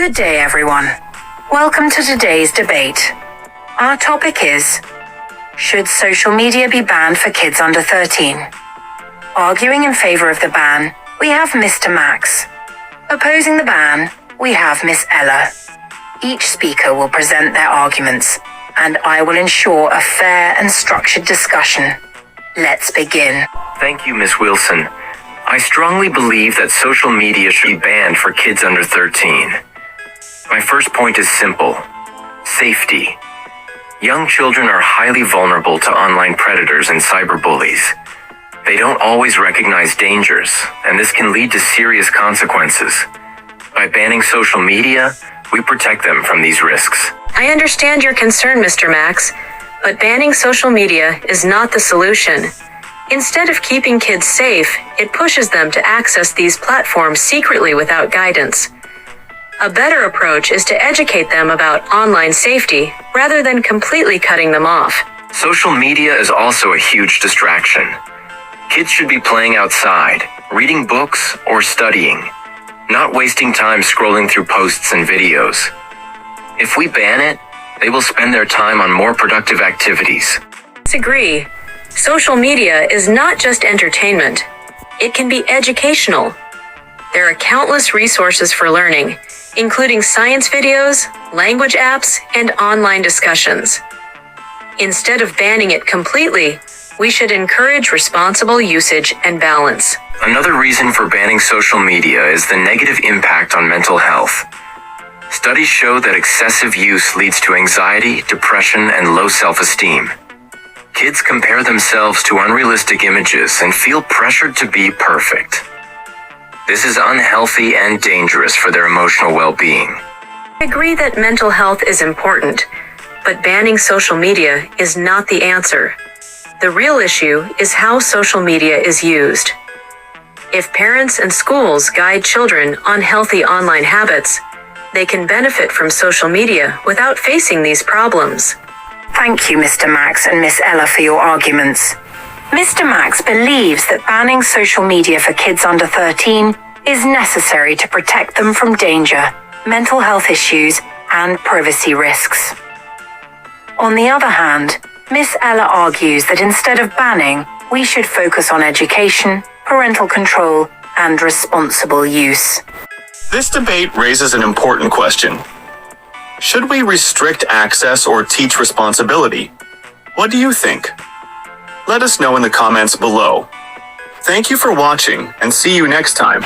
Good day, everyone. Welcome to today's debate. Our topic is, should social media be banned for kids under 13? Arguing in favor of the ban, we have Mr. Max. Opposing the ban, we have Miss Ella. Each speaker will present their arguments, and I will ensure a fair and structured discussion. Let's begin. Thank you, Miss Wilson. I strongly believe that social media should be banned for kids under 13. My first point is simple: safety. Young children are highly vulnerable to online predators and cyberbullies. They don't always recognize dangers, and this can lead to serious consequences. By banning social media, we protect them from these risks. I understand your concern, Mr. Max, but banning social media is not the solution. Instead of keeping kids safe, it pushes them to access these platforms secretly without guidance. A better approach is to educate them about online safety rather than completely cutting them off. Social media is also a huge distraction. Kids should be playing outside, reading books, or studying, not wasting time scrolling through posts and videos. If we ban it, they will spend their time on more productive activities. Disagree. Social media is not just entertainment. It can be educational. There are countless resources for learning, including science videos, language apps, and online discussions. Instead of banning it completely, we should encourage responsible usage and balance. Another reason for banning social media is the negative impact on mental health. Studies show that excessive use leads to anxiety, depression, and low self-esteem. Kids compare themselves to unrealistic images and feel pressured to be perfect. This is unhealthy and dangerous for their emotional well-being. I agree that mental health is important, but banning social media is not the answer. The real issue is how social media is used. If parents and schools guide children on healthy online habits, they can benefit from social media without facing these problems. Thank you, Mr. Max and Miss Ella, for your arguments. Mr. Max believes that banning social media for kids under 13 is necessary to protect them from danger, mental health issues, and privacy risks. On the other hand, Miss Ella argues that instead of banning, we should focus on education, parental control, and responsible use. This debate raises an important question. Should we restrict access or teach responsibility? What do you think? Let us know in the comments below. Thank you for watching, and see you next time.